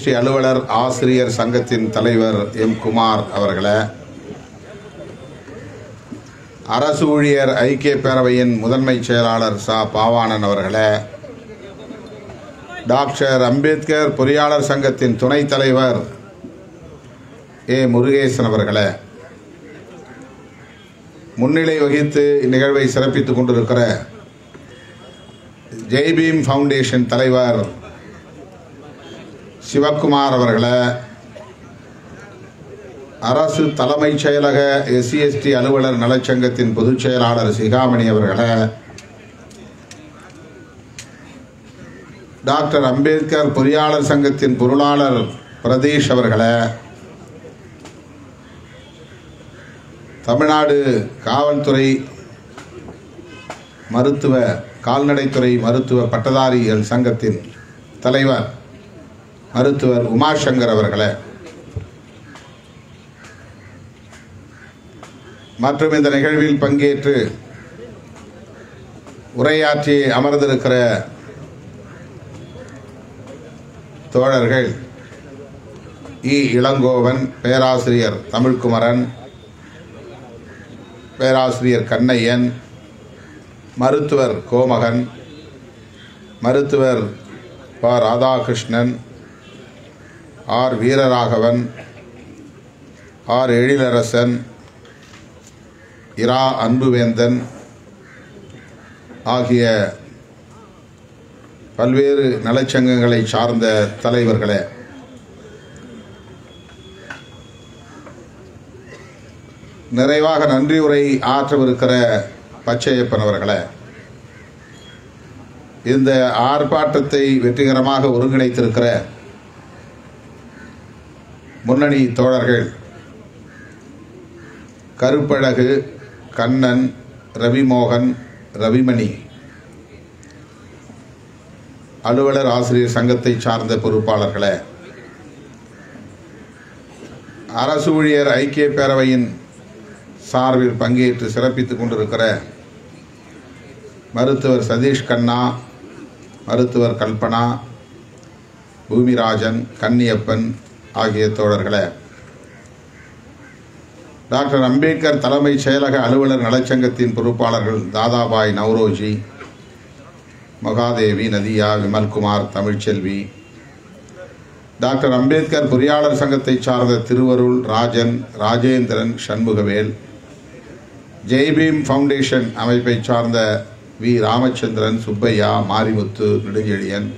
SC அலுவலர் ஆசிரியர் சங்கத்தின் தலைவர் எம் குமார் அவர்களே, அரசு ஊழியர் ஐக்கிய பேரவையின் முதன்மை செயலாளர் ச பாவாணன் அவர்களே, டாக்டர் அம்பேத்கர் பொறியாளர் சங்கத்தின் துணைத் தலைவர் ஏ முருகேசன் அவர்களே, முன்னிலை வகித்து இந்நிகழ்வை சிறப்பித்துக் கொண்டிருக்கிற ஜெய்பீம் ஃபவுண்டேஷன் தலைவர் சிவக்குமார் அவர்களே, அரசு தலைமைச் செயலக SC/ST அலுவலர் நலச்சங்கத்தின் பொதுச் செயலாளர் சிகாமணி அவர்களே, டாக்டர் அம்பேத்கர் பொறியாளர் சங்கத்தின் பொருளாளர் பிரதீஷ் அவர்களே, தமிழ்நாடு காவல்துறை கால்நடைத்துறை மருத்துவ பட்டதாரிகள் சங்கத்தின் தலைவர் மருத்துவர் உமாசங்கர் அவர்களே, மற்றும் இந்த நிகழ்வில் பங்கேற்று உரையாற்றி அமர்ந்திருக்கிற தோழர்கள் இளங்கோவன், பேராசிரியர் தமிழ்குமரன், பேராசிரியர் கண்ணையன், மருத்துவர் கோமகன், மருத்துவர் ப ராதாகிருஷ்ணன், ஆர் வீரராகவன், ஆர் எழிலரசன், இரா அன்புவேந்தன் ஆகிய பல்வேறு நலச்சங்கங்களை சார்ந்த தலைவர்களே, நிறைவாக நன்றி உரை ஆற்றவிருக்கிற பச்சையப்பன் அவர்களே, இந்த ஆர்ப்பாட்டத்தை வெற்றிகரமாக ஒருங்கிணைத்திருக்கிற முன்னணி தோழர்கள் கருப்பழகு, கண்ணன், ரவிமோகன், ரவிமணி, அலுவலர் ஆசிரியர் சங்கத்தை சார்ந்த பொறுப்பாளர்களே, அரசு ஊழியர் ஐக்கிய பேரவையின் சார்பில் பங்கேற்று சிறப்பித்துக் கொண்டிருக்கிற மருத்துவர் சதீஷ் கண்ணா, மருத்துவர் கல்பனா, பூமிராஜன், கன்னியப்பன் ஆகிய தோழர்களே, டாக்டர் அம்பேத்கர் தலைமைச் செயலக அலுவலர் நலச்சங்கத்தின் பொறுப்பாளர்கள் தாதாபாய் நவ்ரோஜி, மகாதேவி, நதியா, விமல்குமார், தமிழ்ச்செல்வி, டாக்டர் அம்பேத்கர் பொறியாளர் சங்கத்தை சார்ந்த திருவருள், ராஜன், ராஜேந்திரன், சண்முகவேல், ஜெய்பீம் ஃபவுண்டேஷன் அமைப்பை சார்ந்த வி ராமச்சந்திரன், சுப்பையா, மாரிமுத்து, நெடுஞ்செழியன்,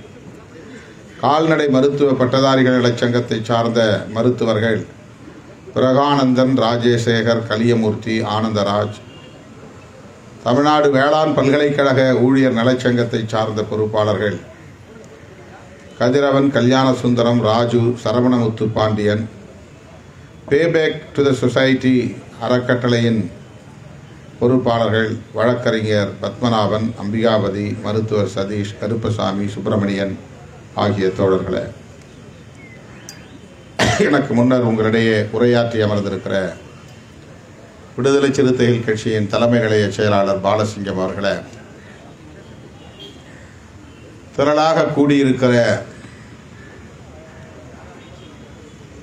கால்நடை மருத்துவ பட்டதாரிகள் நலச்சங்கத்தை சார்ந்த மருத்துவர்கள் பிரகானந்தன், ராஜேசேகர், கலியமூர்த்தி, ஆனந்தராஜ், தமிழ்நாடு வேளாண் பல்கலைக்கழக ஊழியர் நலச்சங்கத்தை சார்ந்த பொறுப்பாளர்கள் Kathiravan, Kalyanasundaram, Raju, Saravanamuthu Pandian, payback to the society அறக்கட்டளையின் பொறுப்பாளர்கள் வழக்கறிஞர் பத்மநாபன், அம்பிகாபதி, மருத்துவர் சதீஷ், கருப்பசாமி, சுப்பிரமணியன் ஆகிய தோழர்களே, எனக்கு முன்னர் உங்களிடையே உரையாற்றி அமர்ந்திருக்கிற விடுதலை சிறுத்தைகள் கட்சியின் தலைமை நிலைய செயலாளர் பாலசிங்கம் அவர்களே, திரளாக கூடியிருக்கிற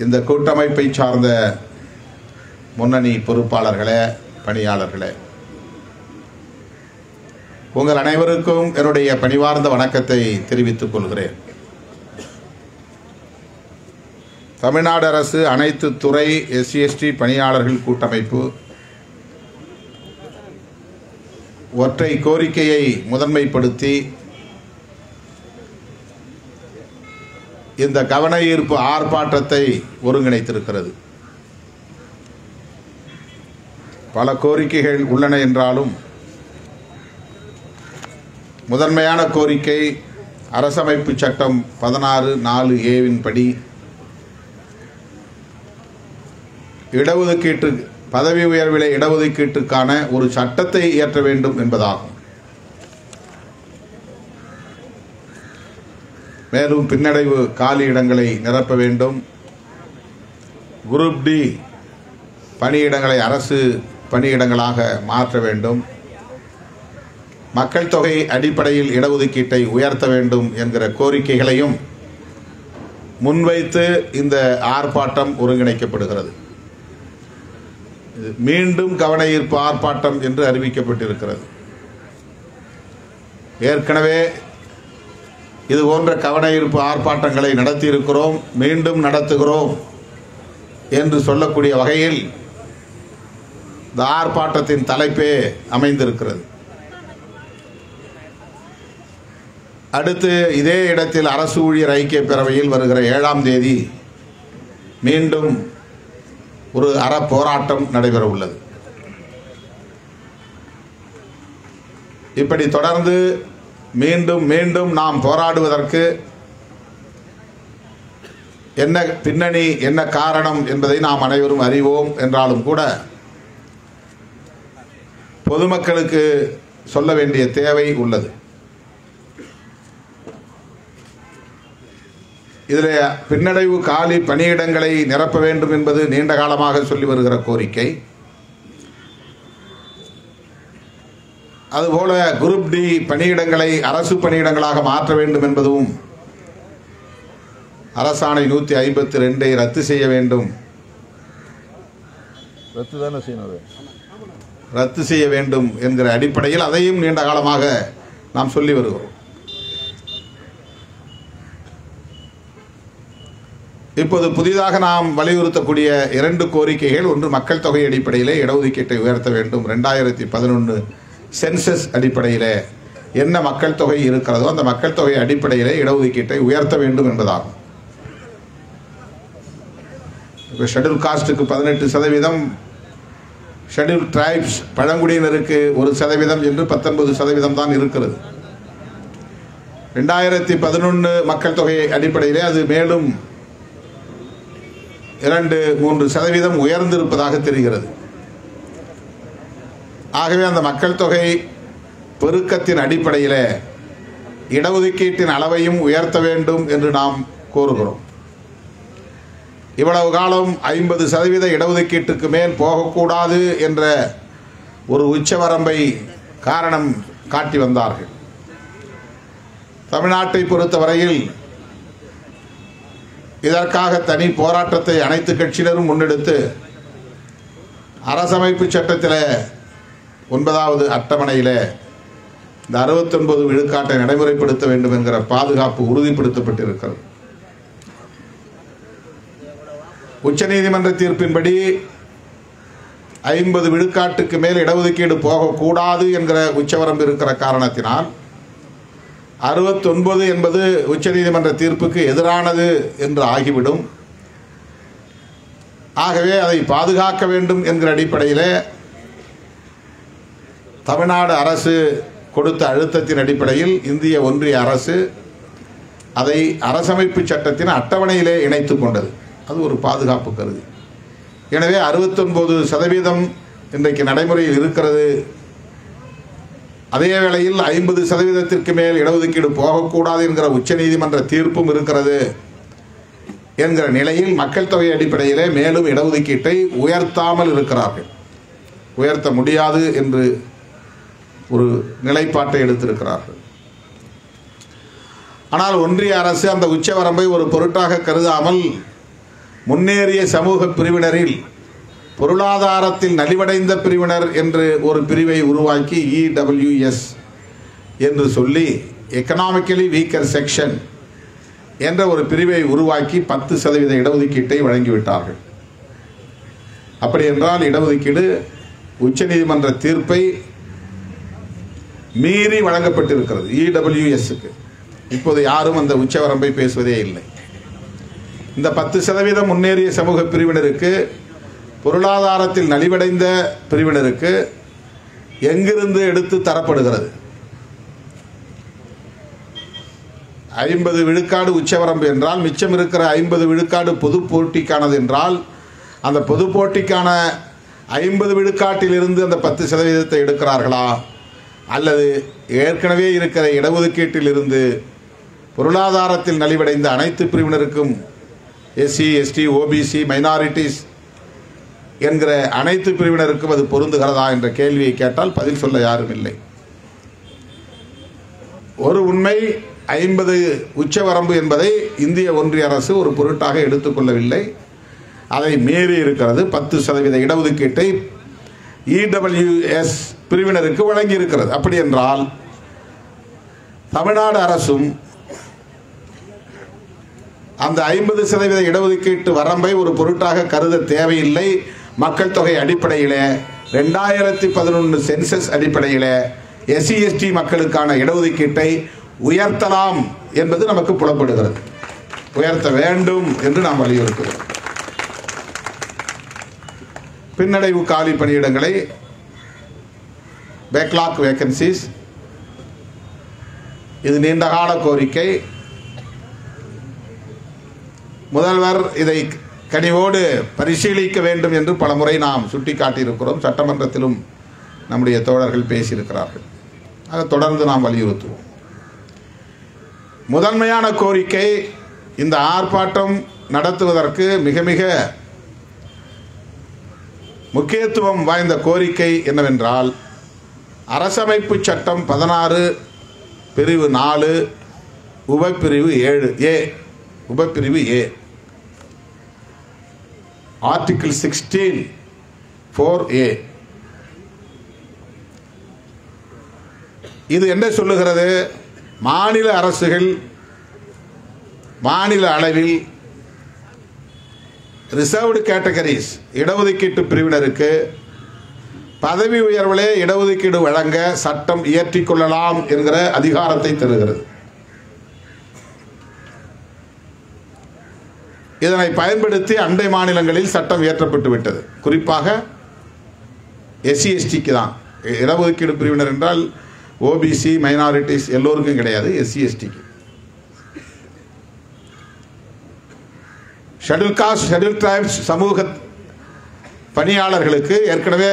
இந்த கூட்டமைப்பை சார்ந்த முன்னணி பொறுப்பாளர்களே, பணியாளர்களே, உங்கள் அனைவருக்கும் என்னுடைய பணிவார்ந்த வணக்கத்தை தெரிவித்துக் கொள்கிறேன். தமிழ்நாடு அரசு அனைத்து துறை SC/ST பணியாளர்கள் கூட்டமைப்பு ஒற்றை கோரிக்கையை முதன்மைப்படுத்தி இந்த கவன ஈர்ப்பு ஆர்ப்பாட்டத்தை ஒருங்கிணைத்திருக்கிறது. பல கோரிக்கைகள் உள்ளன என்றாலும் முதன்மையான கோரிக்கை அரசமைப்பு சட்டம் 16(4)A படி இடஒதுக்கீட்டு பதவி உயர்விலே இடஒதுக்கீட்டுக்கான ஒரு சட்டத்தை இயற்ற வேண்டும் என்பதாகும். மேலும் பின்னடைவு காலி இடங்களை நிரப்ப வேண்டும். குரூப் டி பணியிடங்களை அரசு பணியிடங்களாக மாற்ற வேண்டும். மக்கள் தொகை அடிப்படையில் இடஒதுக்கீட்டை உயர்த்த வேண்டும் என்கிற கோரிக்கைகளையும் முன்வைத்து இந்த ஆர்ப்பாட்டம் ஒருங்கிணைக்கப்படுகிறது. மீண்டும் கவன ஈர்ப்பு ஆர்ப்பாட்டம் என்று அறிவிக்கப்பட்டிருக்கிறது. ஏற்கனவே இது போன்ற கவன ஈர்ப்பு ஆர்ப்பாட்டங்களை நடத்தியிருக்கிறோம், மீண்டும் நடத்துகிறோம் என்று சொல்லக்கூடிய வகையில் இந்த ஆர்ப்பாட்டத்தின் தலைப்பே அமைந்திருக்கிறது. அடுத்து இதே இடத்தில் அரசு ஊழியர் ஐக்கிய பேரவையில் வருகிற 7ஆம் தேதி மீண்டும் ஒரு போராட்டம் நடைபெற உள்ளது. இப்படி தொடர்ந்து மீண்டும் மீண்டும் நாம் போராடுவதற்கு என்ன பின்னணி, என்ன காரணம் என்பதை நாம் அனைவரும் அறிவோம் என்றாலும் கூட பொதுமக்களுக்கு சொல்ல வேண்டிய தேவை உள்ளது. இதில் பின்னடைவு காலி பணியிடங்களை நிரப்ப வேண்டும் என்பது நீண்ட காலமாக சொல்லி வருகிற கோரிக்கை. அதுபோல குரூப் டி பணியிடங்களை அரசு பணியிடங்களாக மாற்ற வேண்டும் என்பதும் அரசாணை 152 ரத்து செய்ய வேண்டும், ரத்து செய்ய வேண்டும் என்கிற அடிப்படையில் அதையும் நீண்ட காலமாக நாம் சொல்லி வருகிறோம். இப்போது புதிதாக நாம் வலியுறுத்தக்கூடிய 2 கோரிக்கைகள், ஒன்று மக்கள் தொகை அடிப்படையிலே இடஒதுக்கீட்டை உயர்த்த வேண்டும். 2011 சென்சஸ் அடிப்படையில் என்ன மக்கள் தொகை இருக்கிறதோ அந்த மக்கள் தொகை அடிப்படையிலே இடஒதுக்கீட்டை உயர்த்த வேண்டும் என்பதாகும். இப்போ ஷெட்யூல் காஸ்ட்டுக்கு 18%, ஷெட்யூல் ட்ரைப்ஸ் பழங்குடியினருக்கு 1% என்று 19% தான் இருக்கிறது. 2011 மக்கள் தொகை அடிப்படையிலே அது மேலும் 2-3% உயர்ந்திருப்பதாக தெரிகிறது. ஆகவே அந்த மக்கள் தொகை பெருக்கத்தின் அடிப்படையில் இடஒதுக்கீட்டின் அளவையும் உயர்த்த வேண்டும் என்று நாம் கோருகிறோம். இவ்வளவு காலம் 50% இடஒதுக்கீட்டுக்கு மேல் போகக்கூடாது என்ற ஒரு உச்சவரம்பை காரணம் காட்டி வந்தார்கள். தமிழ்நாட்டை பொறுத்தவரையில் இதற்காக தனி போராட்டத்தை அனைத்து கட்சியினரும் முன்னெடுத்து அரசமைப்பு சட்டத்தில் 9வது அட்டவணையில் இந்த 69 விழுக்காட்டை நடைமுறைப்படுத்த வேண்டும் என்கிற பாதுகாப்பு உறுதிப்படுத்தப்பட்டிருக்கிறது. உச்சநீதிமன்ற தீர்ப்பின்படி 50 விழுக்காட்டுக்கு மேல் இடஒதுக்கீடு போகக்கூடாது என்கிற உச்சவரம்பு இருக்கிற காரணத்தினால் 69 என்பது உச்சநீதிமன்ற தீர்ப்புக்கு எதிரானது என்று ஆகிவிடும். ஆகவே அதை பாதுகாக்க வேண்டும் என்கிற அடிப்படையில் தமிழ்நாடு அரசு கொடுத்த அழுத்தத்தின் அடிப்படையில் இந்திய ஒன்றிய அரசு அதை அரசமைப்பு சட்டத்தின் அட்டவணையிலே இணைத்து கொண்டது. அது ஒரு பாதுகாப்பு கருதி. எனவே 69% இன்றைக்கு நடைமுறையில் இருக்கிறது. அதே வேளையில் 50%க்கு மேல் இடஒதுக்கீடு போகக்கூடாது என்கிற உச்சநீதிமன்ற தீர்ப்பும் இருக்கிறது என்கிற நிலையில் மக்கள் தொகை அடிப்படையிலே மேலும் இடஒதுக்கீட்டை உயர்த்தாமல் இருக்கிறார்கள். உயர்த்த முடியாது என்று ஒரு நிலைப்பாட்டை எடுத்திருக்கிறார்கள். ஆனால் ஒன்றிய அரசு அந்த உச்சவரம்பை ஒரு பொருட்டாக கருதாமல் முன்னேறிய சமூக பிரிவினரில் பொருளாதாரத்தில் நலிவடைந்த பிரிவினர் என்று ஒரு பிரிவை உருவாக்கி EWS என்று சொல்லி எக்கனாமிக்கலி வீக்கர் செக்ஷன் என்ற ஒரு பிரிவை உருவாக்கி 10% இடஒதுக்கீட்டை வழங்கிவிட்டார்கள். அப்படி என்றால் இடஒதுக்கீடு உச்சநீதிமன்ற தீர்ப்பை மீறி வழங்கப்பட்டிருக்கிறது EWSக்கு. இப்போது யாரும் அந்த உச்சவரம்பை பேசுவதே இல்லை. இந்த 10% முன்னேறிய சமூக பிரிவினருக்கு, பொருளாதாரத்தில் நலிவடைந்த பிரிவினருக்கு எங்கிருந்து எடுத்து தரப்படுகிறது? 50 விழுக்காடு உச்சவரம்பு என்றால் மிச்சம் இருக்கிற 50 விழுக்காடு பொது போட்டிக்கானது என்றால் அந்த பொது போட்டிக்கான 50 விழுக்காட்டிலிருந்து அந்த 10% எடுக்கிறார்களா, அல்லது ஏற்கனவே இருக்கிற இடஒதுக்கீட்டில் இருந்து பொருளாதாரத்தில் நலிவடைந்த அனைத்து பிரிவினருக்கும் SC, ST, OBC, மைனாரிட்டிஸ் என்கிற அனைத்து பிரிவினருக்கும் அது பொருந்துகிறதா என்ற கேள்வியை கேட்டால் பதில் சொல்ல யாரும் இல்லை. ஒரு உண்மை, 50 உச்சவரம்பு என்பதை இந்திய ஒன்றிய அரசு ஒரு பொருட்டாக எடுத்துக்கொள்ளவில்லை. அதை மீறி இருக்கிறது. 10% இடஒதுக்கீட்டை EWS பிரிவினருக்கு வழங்கி இருக்கிறது. அப்படி என்றால் தமிழ்நாடு அரசும் அந்த 50% இடஒதுக்கீட்டு வரம்பை ஒரு பொருட்டாக கருத தேவையில்லை. மக்கள் தொகை அடிப்படையில் 2011 சென்சஸ் அடிப்படையில் SC ST மக்களுக்கான இடஒதுக்கீட்டை உயர்த்தலாம் என்பது நமக்கு புலப்படுகிறது. உயர்த்த வேண்டும் என்று நாம் வலியுறுத்துகிறோம். பின்னடைவு காலி பணியிடங்களை பேக்லாக் வேகன்சிஸ், இது நீண்டகால கோரிக்கை. முதல்வர் இதை கனிவோடு பரிசீலிக்க வேண்டும் என்று பலமுறை நாம் சுட்டிக்காட்டியிருக்கிறோம். சட்டமன்றத்திலும் நம்முடைய தோழர்கள் பேசியிருக்கிறார்கள். ஆக தொடர்ந்து நாம் வலியுறுத்துவோம். முதன்மையான கோரிக்கை, இந்த ஆர்ப்பாட்டம் நடத்துவதற்கு மிக மிக முக்கியத்துவம் வாய்ந்த கோரிக்கை என்னவென்றால், அரசமைப்பு சட்டம் 16 பிரிவு 4 உபப்பிரிவு 7A உபப்பிரிவு A ஆர்டிகிள் 16(4)A இது என்ன சொல்லுகிறது? மாநில அரசுகள் மாநில அளவில் ரிசர்வ்டு கேட்டகரிஸ் இடஒதுக்கீட்டு பிரிவினருக்கு பதவி உயர்விலே இடஒதுக்கீடு வழங்க சட்டம் இயற்றிக் கொள்ளலாம் என்கிற அதிகாரத்தை தருகிறது. இதனை பயன்படுத்தி அண்டை மாநிலங்களில் சட்டம் இயற்றப்பட்டு விட்டது. குறிப்பாக SC STக்கு தான் இடஒதுக்கீடு பிரிவினர் என்றால் OBC மைனாரிட்டிஸ் எல்லோருக்கும் கிடையாது, SC STக்கு. ஷெட்யூல் காஸ்ட் ஷெட்யூல் டிரைப்ஸ் சமூக பணியாளர்களுக்கு, ஏற்கனவே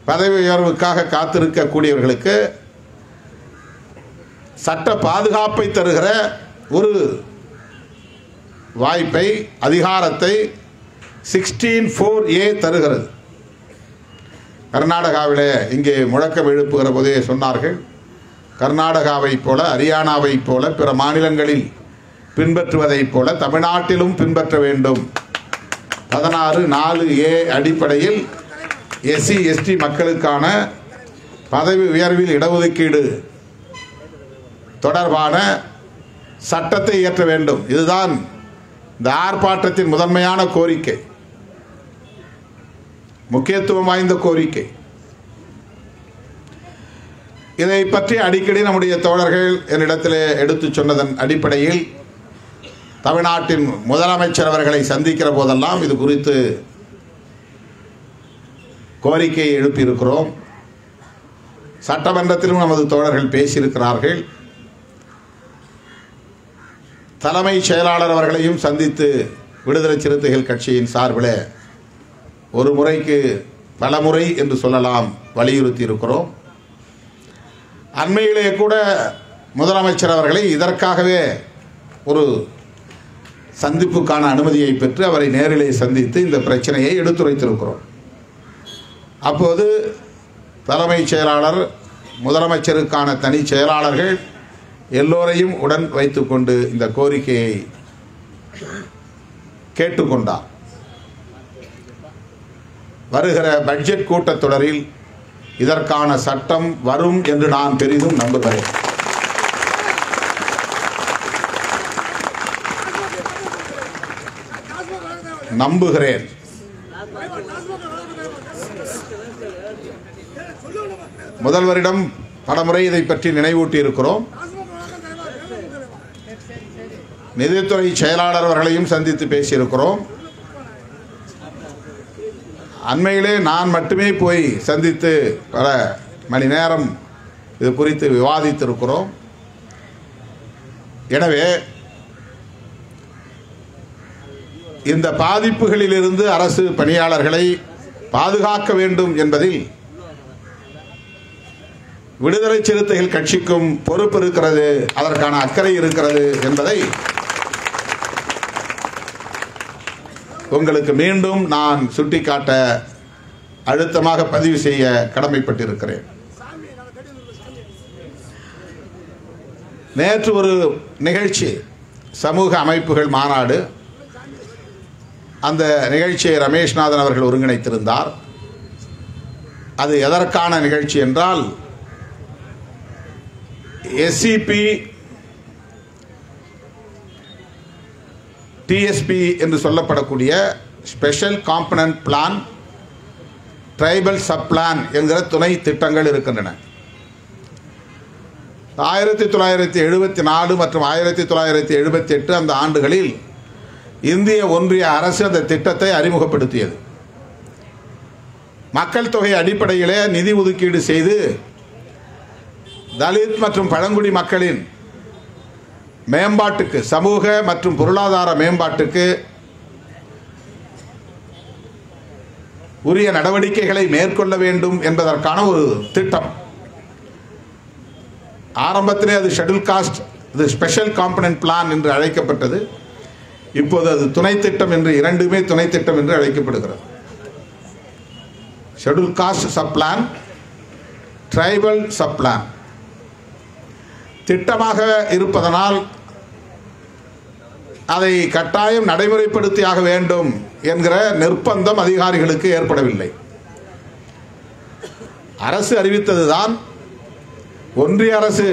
பதவி உயர்வுக்காக காத்திருக்கக்கூடியவர்களுக்கு சட்ட பாதுகாப்பை தருகிற ஒரு வாய்ப்பை, அதிகாரத்தை 16(4)A தருகிறது. கர்நாடகாவில் இங்கே முழக்கம் எழுப்புகிற போதே சொன்னார்கள், கர்நாடகாவை போல ஹரியானாவை போல பிற மாநிலங்களில் பின்பற்றுவதைப் போல தமிழ்நாட்டிலும் பின்பற்ற வேண்டும். 16(4)A அடிப்படையில் SC ST மக்களுக்கான பதவி உயர்வில் இடஒதுக்கீடு தொடர்பான சட்டத்தை இயற்ற வேண்டும். இதுதான் இந்த ஆர்ப்பாட்டத்தின் முதன்மையான கோரிக்கை, முக்கியத்துவம் வாய்ந்த கோரிக்கை. இதை பற்றி அடிக்கடி நம்முடைய தோழர்கள் என்னிடத்தில் எடுத்து சொன்னதன் அடிப்படையில் தமிழ்நாட்டின் முதலமைச்சர் அவர்களை சந்திக்கிற போதெல்லாம் இது குறித்து கோரிக்கையை எழுப்பியிருக்கிறோம். சட்டமன்றத்திலும் நமது தோழர்கள் பேசியிருக்கிறார்கள். தலைமை செயலாளர் அவர்களையும் சந்தித்து விடுதலை சிறுத்தைகள் கட்சியின் சார்பில் ஒரு முறைக்கு பல முறை என்று சொல்லலாம் வலியுறுத்தி இருக்கிறோம். அண்மையிலே கூட முதலமைச்சர் அவர்களை இதற்காகவே ஒரு சந்திப்புக்கான அனுமதியை பெற்று அவரை நேரிலே சந்தித்து இந்த பிரச்சனையை எடுத்துரைத்திருக்கிறோம். அப்போது தலைமை செயலாளர், முதலமைச்சருக்கான தனி செயலாளர்கள் எல்லோரையும் உடன் வைத்துக்கொண்டு இந்த கோரிக்கையை கேட்டுக்கொண்டார். வருகிற பட்ஜெட் கூட்டத்தொடரில் இதற்கான சட்டம் வரும் என்று நான் பெரிதும் நம்புகிறேன். முதல்வரிடம் பலமுறை இதை பற்றி நினைவூட்டி இருக்கிறோம். நிதித்துறை செயலாளர் அவர்களையும் சந்தித்து பேசியிருக்கிறோம். அண்மையிலே நான் மட்டுமே போய் சந்தித்து பல மணி நேரம் இது குறித்து விவாதித்திருக்கிறோம். எனவே இந்த பாதிப்புகளிலிருந்து அரசு பணியாளர்களை பாதுகாக்க வேண்டும் என்பதில் விடுதலை சிறுத்தைகள் கட்சிக்கும் பொறுப்பு இருக்கிறது, அதற்கான அக்கறை இருக்கிறது என்பதை உங்களுக்கு மீண்டும் நான் சுட்டிக்காட்ட அழுத்தமாக பதிவு செய்ய கடமைப்பட்டிருக்கிறேன். நேற்று ஒரு நிகழ்ச்சி, சமூக அமைப்புகள் மாநாடு. அந்த நிகழ்ச்சியை ரமேஷ்நாதன் அவர்கள் ஒருங்கிணைத்திருந்தார். அது எதற்கான நிகழ்ச்சி என்றால், எஸ்சிபி டிஎஸ்பி என்று சொல்லப்படக்கூடிய special component plan, tribal sub plan என்கிற துணை திட்டங்கள் இருக்கின்றன. 1974 மற்றும் 1978 அந்த ஆண்டுகளில் இந்திய ஒன்றிய அரசு அந்த திட்டத்தை அறிமுகப்படுத்தியது. மக்கள் தொகை அடிப்படையிலே நிதி ஒதுக்கீடு செய்து தலித் மற்றும் பழங்குடி மக்களின் மேம்பாட்டுக்கு, சமூக மற்றும் பொருளாதார மேம்பாட்டுக்கு உரிய நடவடிக்கைகளை மேற்கொள்ள வேண்டும் என்பதற்கான ஒரு திட்டம். ஆரம்பத்திலே அது ஷெட்யூல் காஸ்ட், இது ஸ்பெஷல் காம்பனன்ட் பிளான் என்று அழைக்கப்பட்டது. இப்போது அது துணை திட்டம் என்று, இரண்டுமே துணை திட்டம் என்று அழைக்கப்படுகிறது. Schedule cost sub plan, tribal sub plan திட்டமாக இருப்பதனால் அதை கட்டாயம் நடைமுறைப்படுத்தியாக வேண்டும் என்கிற நிர்பந்தம் அதிகாரிகளுக்கு ஏற்படவில்லை. அரசு அறிவித்ததுதான், ஒன்றிய அரசு,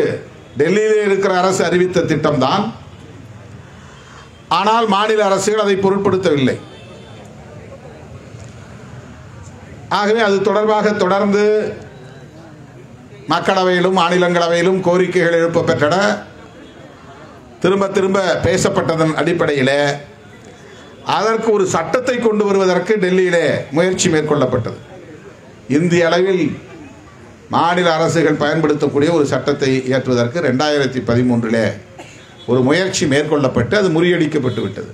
டெல்லியிலே இருக்கிற அரசு அறிவித்த திட்டம்தான். ஆனால் மாநில அரசுகள் அதை பொருட்படுத்தவில்லை. ஆகவே அது தொடர்பாக தொடர்ந்து மக்களவையிலும் மாநிலங்களவையிலும் கோரிக்கைகள் எழுப்ப பெற்றன. திரும்ப திரும்ப பேசப்பட்டதன் அடிப்படையில் அதற்கு ஒரு சட்டத்தை கொண்டு வருவதற்கு டெல்லியிலே முயற்சி மேற்கொள்ளப்பட்டது. இந்திய அளவில் மாநில அரசுகள் பயன்படுத்தக்கூடிய ஒரு சட்டத்தை இயற்றுவதற்கு 2013 ஒரு முயற்சி மேற்கொள்ளப்பட்டு அது முறியடிக்கப்பட்டு விட்டது.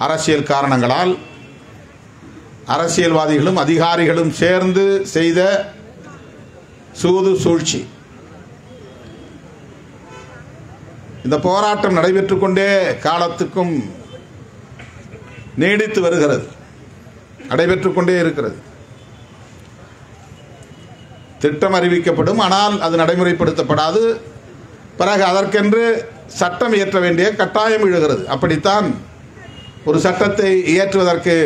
அரசியல் காரணங்களால் அரசியல்வாதிகளும் அதிகாரிகளும் சேர்ந்து செய்த சூது சூழ்ச்சி. இந்த போராட்டம் நடைபெற்றுக் கொண்டே காலத்துக்கும் நீடித்து வருகிறது, நடைபெற்றுக் கொண்டே இருக்கிறது. திட்டம் அறிவிக்கப்படும், ஆனால் அது நடைமுறைப்படுத்தப்படாது. பிறகு அதற்கென்று சட்டம் இயற்ற வேண்டிய கட்டாயம் எழுகிறது. அப்படித்தான் ஒரு சட்டத்தை இயற்றுவதற்கு,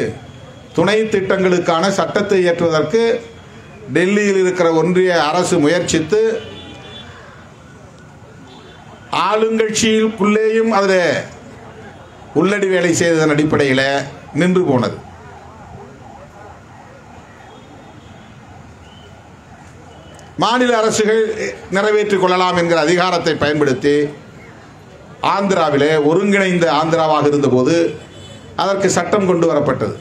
துணை திட்டங்களுக்கான சட்டத்தை இயற்றுவதற்கு டெல்லியில் இருக்கிற ஒன்றிய அரசு முயற்சித்து ஆளுங்கட்சிக்குள்ளேயும் அதில் உள்ளடி வேலை செய்ததன் அடிப்படையில் நின்று போனது. மாநில அரசுகள் நிறைவேற்றிக் கொள்ளலாம் என்கிற அதிகாரத்தை பயன்படுத்தி ஆந்திராவிலே ஒருங்கிணைந்த ஆந்திராவாக இருந்தபோது அதற்கு சட்டம் கொண்டு வரப்பட்டது.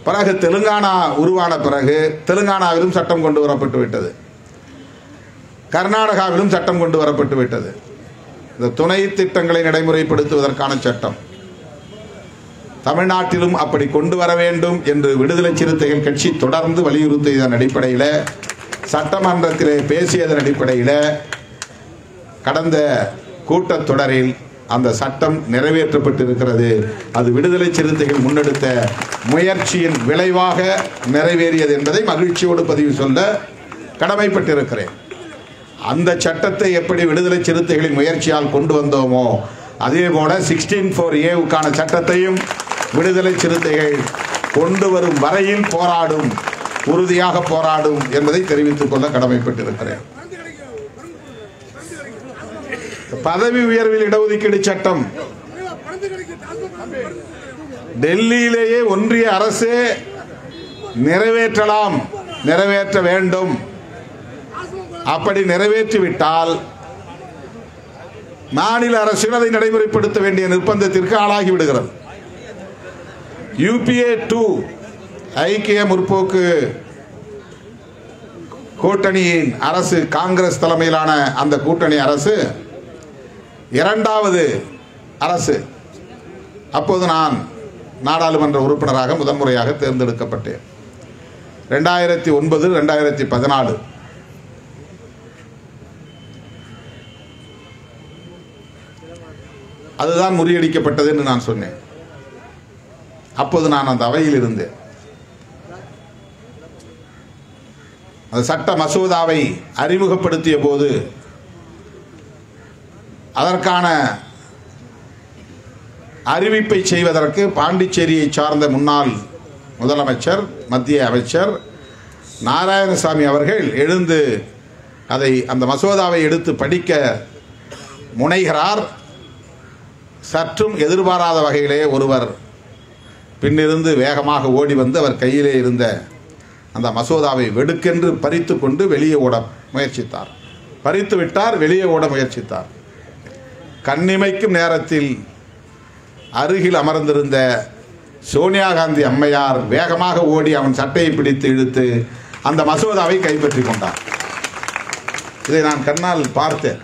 பிறகு தெலுங்கானா உருவான பிறகு தெலுங்கானாவிலும் சட்டம் கொண்டு வரப்பட்டு விட்டது, கர்நாடகாவிலும் சட்டம் கொண்டு வரப்பட்டு விட்டது. இந்த துணை திட்டங்களை நடைமுறைப்படுத்துவதற்கான சட்டம் தமிழ்நாட்டிலும் அப்படி கொண்டு வர வேண்டும் என்று விடுதலை சிறுத்தைகள் கட்சி தொடர்ந்து வலியுறுத்தியதன் அடிப்படையில், சட்டமன்றத்திலே பேசியதன் அடிப்படையில் கடந்த கூட்டத்தொடரில் அந்த சட்டம் நிறைவேற்றப்பட்டிருக்கிறது. அது விடுதலை சிறுத்தைகள் முன்னெடுத்த முயற்சியின் விளைவாக நிறைவேறியது என்பதை மகிழ்ச்சியோடு பதிவு சொல்ல கடமைப்பட்டிருக்கிறேன். அந்த சட்டத்தை எப்படி விடுதலை சிறுத்தைகளின் முயற்சியால் கொண்டு வந்தோமோ அதே போல 16(4)A சட்டத்தையும் விடுதலை சிறுத்தைகள் கொண்டு வரும் வரையில் போராடும், உறுதியாக போராடும் என்பதை தெரிவித்துக் கொள்ள கடமைப்பட்டிருக்கிறேன். பதவி உயர்வில் இடஒதுக்கீடு சட்டம் டெல்லியிலேயே ஒன்றிய அரசு நிறைவேற்றலாம், நிறைவேற்ற வேண்டும். அப்படி நிறைவேற்றிவிட்டால் மாநில அரசுகள் அதை நடைமுறைப்படுத்த வேண்டிய நிர்பந்தத்திற்கு ஆளாகி விடுகிறது. UPA 2 ஐக்கிய முற்போக்கு கூட்டணியின் அரசு, காங்கிரஸ் தலைமையிலான அந்த கூட்டணி அரசு இரண்டாவது அரசு. அப்போது நான் நாடாளுமன்ற உறுப்பினராக முதன்முறையாக தேர்ந்தெடுக்கப்பட்டேன். 2009, 2014 அதுதான் முறியடிக்கப்பட்டது என்று நான் சொன்னேன். அப்போது நான் அந்த அவையில் இருந்தேன். அந்த சட்ட மசோதாவை அறிமுகப்படுத்திய போது அதற்கான அறிவிப்பை செய்வதற்கு பாண்டிச்சேரியை சார்ந்த முன்னாள் முதலமைச்சர் மத்திய அமைச்சர் நாராயணசாமி அவர்கள் எழுந்து அந்த மசோதாவை எடுத்து படிக்க முனைகிறார். சற்றும் எதிர்பாராத வகையிலே ஒருவர் பின்னிருந்து வேகமாக ஓடி வந்து அவர் கையிலே இருந்த அந்த மசோதாவை வெடுக்கென்று பறித்து கொண்டு வெளியே ஓட முயற்சித்தார். பறித்து விட்டார், வெளியே ஓட முயற்சித்தார். கண்ணிமைக்கும் நேரத்தில் அருகில் அமர்ந்திருந்த சோனியா காந்தி அம்மையார் வேகமாக ஓடி அவன் சட்டையை பிடித்து இழுத்து அந்த மசோதாவை கைப்பற்றி கொண்டார். இதை நான் கண்ணால் பார்த்தேன்.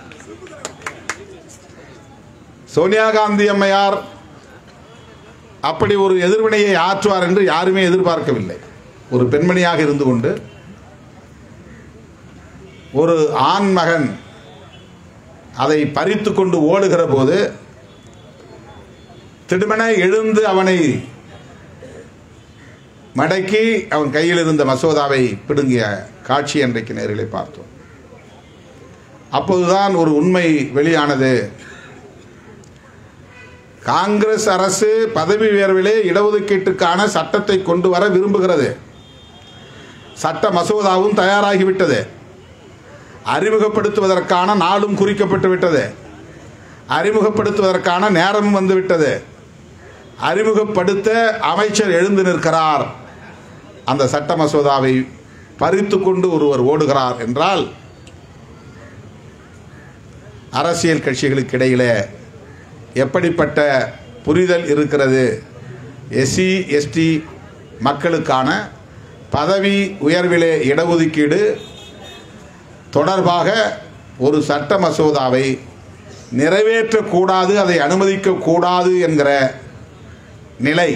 சோனியா காந்தி அம்மையார் அப்படி ஒரு எதிர்வினையை ஆற்றுவார் என்று யாருமே எதிர்பார்க்கவில்லை. ஒரு பெண்மணியாக இருந்து கொண்டு ஒரு ஆண் மகன் அதை பறித்து கொண்டு ஓடுகிற போது திடுமென எழுந்து அவனை மடக்கி அவன் கையில் இருந்த மசோதாவை பிடுங்கிய காட்சி அன்றைக்கு நேரிலே பார்த்தோம். அப்போதுதான் ஒரு உண்மை வெளியானது. காங்கிரஸ் அரசு பதவி உயர்விலே இடஒதுக்கீட்டுக்கான சட்டத்தை கொண்டு வர விரும்புகிறது. சட்ட மசோதாவும் தயாராகிவிட்டது. அறிமுகப்படுத்துவதற்கான நாளும் குறிக்கப்பட்டு விட்டது. அறிமுகப்படுத்துவதற்கான நேரமும் வந்துவிட்டது. அறிமுகப்படுத்த அமைச்சர் எழுந்து நிற்கிறார். அந்த சட்ட மசோதாவை பறித்து கொண்டு ஒருவர் ஓடுகிறார் என்றால் அரசியல் கட்சிகளுக்கு இடையிலே எப்படிப்பட்ட புரிதல் இருக்கிறது? எஸ்சி எஸ்டி மக்களுக்கான பதவி உயர்விலே இடஒதுக்கீடு தொடர்பாக ஒரு சட்ட மசோதாவை நிறைவேற்றக்கூடாது, அதை அனுமதிக்கக்கூடாது என்கிற நிலை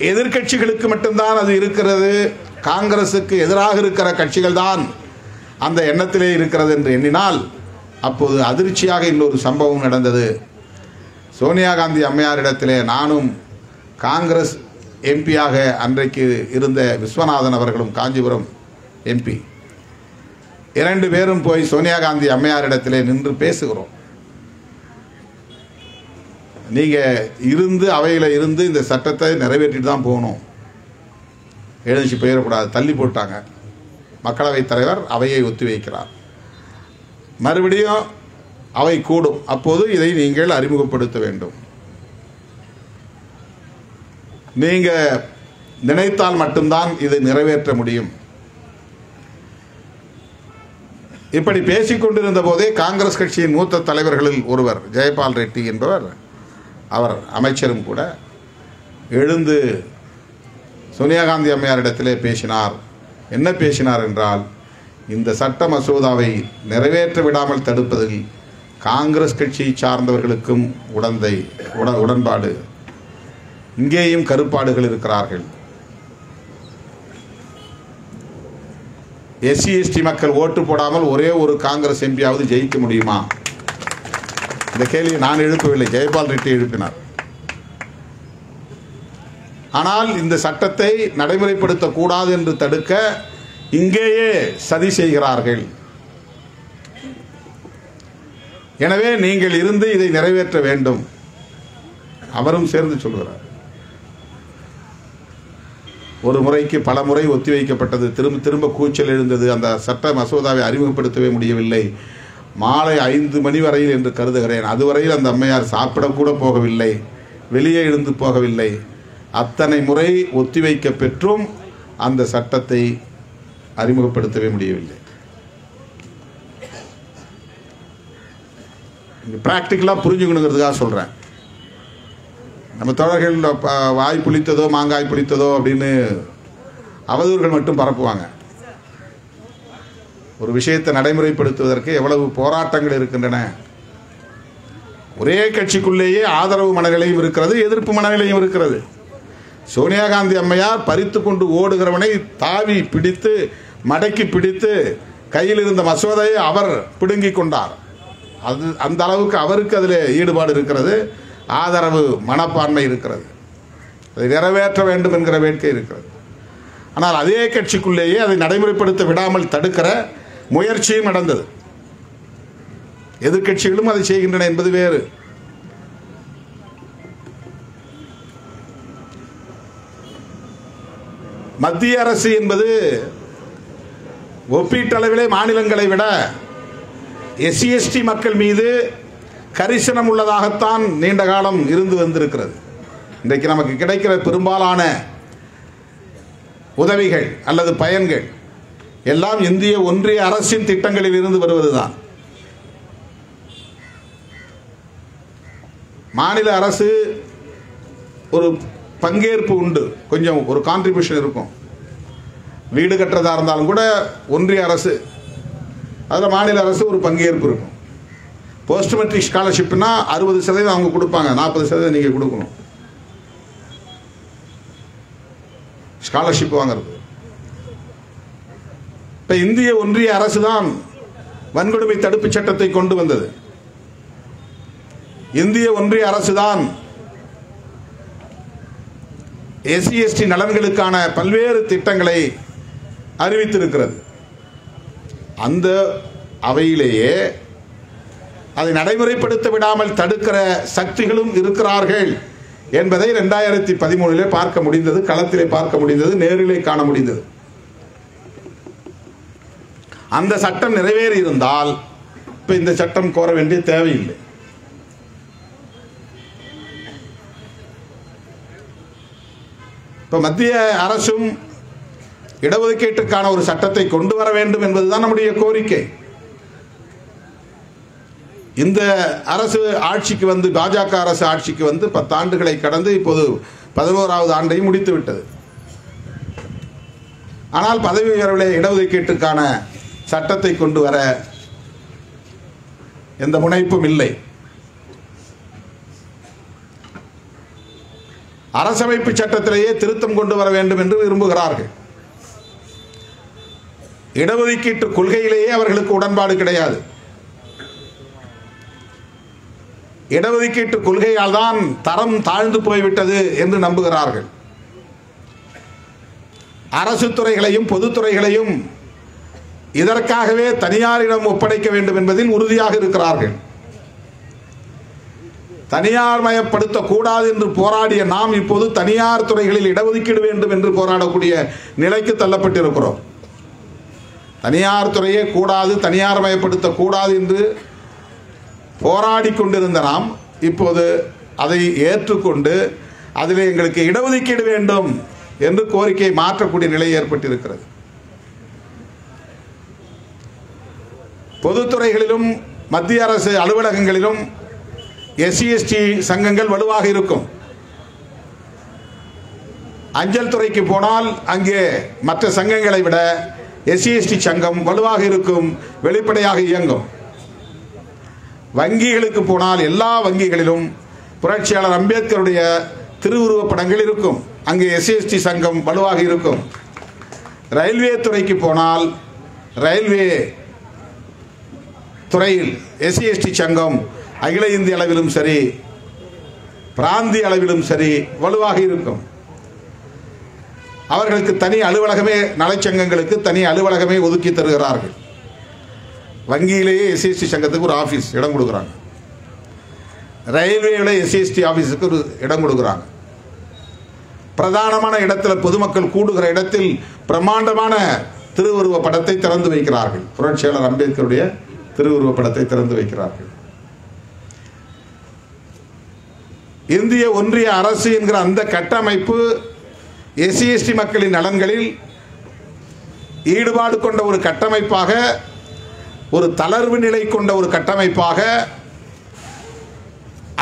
எதிர்கட்சிகளுக்கு மட்டும்தான் அது இருக்கிறது. காங்கிரசுக்கு எதிராக இருக்கிற கட்சிகள் தான் அந்த எண்ணத்திலே இருக்கிறது என்று எண்ணினால் அப்போது அதிர்ச்சியாக இன்னொரு சம்பவம் நடந்தது. சோனியா காந்தி அம்மையாரிடத்திலே நானும் காங்கிரஸ் எம்பியாக அன்றைக்கு இருந்த விஸ்வநாதன் அவர்களும் காஞ்சிபுரம் எம்பி 2 பேரும் போய் சோனியா காந்தி அம்மையாரிடத்திலே நின்று பேசுகிறோம். நீங்கள் இருந்து அவையில் இருந்து இந்த சட்டத்தை நிறைவேற்றிட்டு தான் போகணும், எழுந்துச்சு போயிடக்கூடாது. தள்ளி போட்டாங்க. மக்களவைத் தலைவர் அவையை ஒத்தி வைக்கிறார். மறுபடியும் அவை கூடும். அப்போது இதை நீங்கள் அறிமுகப்படுத்த வேண்டும். நீங்கள் நினைத்தால் மட்டும்தான் இதை நிறைவேற்ற முடியும். இப்படி பேசிக்கொண்டிருந்த போதே காங்கிரஸ் கட்சியின் மூத்த தலைவர்களில் ஒருவர் ஜெயபால் ரெட்டி என்பவர், அவர் அமைச்சரும் கூட, எழுந்து சோனியா காந்தி அம்மையாரிடத்திலே பேசினார். என்ன பேசினார் என்றால், இந்த சட்ட மசோதாவை நிறைவேற்ற விடாமல் தடுப்பதில் காங்கிரஸ் கட்சியை சார்ந்தவர்களுக்கும் உடன்பாடு, இங்கேயும் கருப்பாடுகள் இருக்கிறார்கள். எஸ்சி எஸ்டி மக்கள் ஓட்டு போடாமல் ஒரே ஒரு காங்கிரஸ் எம்பியாவது ஜெயிக்க முடியுமா? இந்த கேள்வியை நான் எழுப்பவில்லை, ஜெயபால் ரெட்டி எழுப்பினார். ஆனால் இந்த சட்டத்தை நடைமுறைப்படுத்தக்கூடாது என்று தடுக்க இங்கேயே சதி செய்கிறார்கள். எனவே நீங்கள் இருந்து இதை நிறைவேற்ற வேண்டும். அவரும் சேர்ந்து சொல்கிறார். ஒரு முறைக்கு பல முறை ஒத்திவைக்கப்பட்டது. திரும்ப திரும்ப கூச்சல் எழுந்தது. அந்த சட்ட மசோதாவை அறிமுகப்படுத்தவே முடியவில்லை. மாலை 5 மணி வரையில் என்று கருதுகிறேன். அதுவரையில் அந்த அம்மையார் சாப்பிடக்கூட போகவில்லை, வெளியே இருந்து போகவில்லை. அத்தனை முறை ஒத்திவைக்க பெற்றும் அந்த சட்டத்தை அறிமுகப்படுத்தவே முடியவில்லை. பிராக்டிக்கலாக புரிஞ்சுக்கணுங்கிறதுக்காக சொல்கிறேன். நம்ம தோழர்கள் வாய் புளித்ததோ மாங்காய் புளித்ததோ அப்படின்னு அவதூறுகள் மட்டும் பரப்புவாங்க. ஒரு விஷயத்தை நடைமுறைப்படுத்துவதற்கு எவ்வளவு போராட்டங்கள் இருக்கின்றன. ஒரே கட்சிக்குள்ளேயே ஆதரவு மனநிலையும் இருக்கிறது, எதிர்ப்பு மனநிலையும் இருக்கிறது. சோனியா காந்தி அம்மையார் பறித்து கொண்டு ஓடுகிறவனை தாவி பிடித்து மடக்கி பிடித்து கையில் இருந்த மசோதையை அவர் பிடுங்கி கொண்டார். அது அந்த அளவுக்கு அவருக்கு அதில் ஈடுபாடு இருக்கிறது, ஆதரவு மனப்பான்மை இருக்கிறது. அதை நிறைவேற்ற வேண்டும் என்கிற வேட்கை இருக்கிறது. ஆனால் அதே கட்சிக்குள்ளேயே அதை நடைமுறைப்படுத்த விடாமல் தடுக்கிற முயற்சியும் நடந்தது. எதிர்க்கட்சிகளும் அதை செய்கின்றன என்பது வேறு. மத்திய அரசு என்பது ஒப்பீட்டளவிலே மாநிலங்களை விட எஸ்சி எஸ்டி மக்கள் மீது கரிசனம் உள்ளதாகத்தான் நீண்ட காலம் இருந்து வந்திருக்கிறது. இன்றைக்கு நமக்கு கிடைக்கிற பெரும்பாலான உதவிகள் அல்லது பயன்கள் எல்லாம் இந்திய ஒன்றிய அரசின் திட்டங்களில் இருந்து வருவதுதான். மாநில அரசு ஒரு பங்கேற்பு உண்டு, கொஞ்சம் ஒரு கான்ட்ரிபியூஷன் இருக்கும். வீடு கட்டுறதா இருந்தாலும் கூட ஒன்றிய அரசு, அதில் மாநில அரசு ஒரு பங்கேற்பு இருக்கும். போஸ்ட் மெட்ரிக் ஸ்காலர்ஷிப்னா 60% அவங்க கொடுப்பாங்க, 40% நீங்கள் கொடுக்கணும். ஸ்காலர்ஷிப் வாங்கிறது. இப்போ இந்திய ஒன்றிய அரசு தான் வன்கொடுமை தடுப்பு சட்டத்தை கொண்டு வந்தது. இந்திய ஒன்றிய அரசு தான் எஸ்சி எஸ்டி நலன்களுக்கான பல்வேறு திட்டங்களை அறிவித்திருக்கிறது. அந்த அவையிலேயே அதை நடைமுறைப்படுத்த விடாமல் தடுக்கிற சக்திகளும் இருக்கிறார்கள் என்பதை 2013 பார்க்க முடிந்தது, களத்திலே பார்க்க முடிந்தது, நேரிலே காண முடிந்தது. அந்த சட்டம் நிறைவேறி இருந்தால் இப்ப இந்த சட்டம் கோர வேண்டிய தேவையில்லை. இப்ப மத்திய அரசும் இடஒதுக்கீட்டுக்கான ஒரு சட்டத்தை கொண்டு வர வேண்டும் என்பதுதான் நம்முடைய கோரிக்கை. இந்த அரசு ஆட்சிக்கு வந்து, பாஜக அரசு ஆட்சிக்கு வந்து 10 ஆண்டுகளை கடந்து இப்போது 11வது ஆண்டை முடித்து விட்டது. ஆனால் பதவி உயர்விலே இடஒதுக்கீட்டுக்கான சட்டத்தை கொண்டு வர எந்த முனைப்பும் இல்லை. அரசமைப்பு சட்டத்திலேயே திருத்தம் கொண்டு வர வேண்டும் என்று விரும்புகிறார்கள். இடஒதுக்கீட்டு கொள்கையிலேயே அவர்களுக்கு உடன்பாடு கிடையாது. இடஒதுக்கீட்டு கொள்கையால் தான் தரம் தாழ்ந்து போய்விட்டது என்று நம்புகிறார்கள். அரசு துறைகளையும் பொதுத்துறைகளையும் இதற்காகவே தனியாரிடம் ஒப்படைக்க வேண்டும் என்பதில் உறுதியாக இருக்கிறார்கள். தனியார் மயப்படுத்தக்கூடாது என்று போராடிய நாம் இப்போது தனியார் துறைகளில் இடஒதுக்கீடு வேண்டும் என்று போராடக்கூடிய நிலைக்கு தள்ளப்பட்டிருக்கிறோம். தனியார் துறையே கூடாது, தனியார் மயப்படுத்தக்கூடாது என்று போராடி கொண்டிருந்த நாம் இப்போது அதை ஏற்றுக்கொண்டு அதில் எங்களுக்கு இடஒதுக்கீடு வேண்டும் என்று கோரிக்கை மாற்றக்கூடிய நிலை ஏற்பட்டிருக்கிறது. பொதுத்துறைகளிலும் மத்திய அரசு அலுவலகங்களிலும் எஸ்சி எஸ்டி சங்கங்கள் வலுவாக இருக்கும். அஞ்சல் துறைக்கு போனால் அங்கே மற்ற சங்கங்களை விட எஸ்சி எஸ்டி சங்கம் வலுவாக இருக்கும், வெளிப்படையாக இயங்கும். வங்கிகளுக்கு போனால் எல்லா வங்கிகளிலும் புரட்சியாளர் அம்பேத்கருடைய திருவுருவப் படங்கள் இருக்கும், அங்கே எஸ்சி எஸ்டி சங்கம் வலுவாக இருக்கும். ரயில்வே துறைக்கு போனால் ரயில்வே துறையில் எஸ்சி எஸ்டி சங்கம் அகில இந்திய அளவிலும் சரி பிராந்திய அளவிலும் சரி வலுவாக இருக்கும். அவர்களுக்கு தனி அலுவலகமே, நலச்சங்கங்களுக்கு தனி அலுவலகமே ஒதுக்கி தருகிறார்கள். வங்கியிலேயே எஸ்சி எஸ்டி சங்கத்துக்கு ஒரு ஆஃபீஸ் இடம் கொடுக்குறாங்க. ரயில்வேல எஸ்சி எஸ்டி ஆஃபீஸுக்கு ஒரு இடம் கொடுக்குறாங்க. பிரதானமான இடத்துல, பொதுமக்கள் கூடுகிற இடத்தில் பிரம்மாண்டமான திருவுருவ படத்தை திறந்து வைக்கிறார்கள். புரட்சியாளர் அம்பேத்கருடைய திருவுருவ படத்தை திறந்து வைக்கிறார்கள். இந்திய ஒன்றிய அரசு என்கிற அந்த கட்டமைப்பு எஸ்சி எஸ்டி மக்களின் நலன்களில் ஈடுபாடு கொண்ட ஒரு கட்டமைப்பாக, ஒரு தளர்வு நிலை கொண்ட ஒரு கட்டமைப்பாக,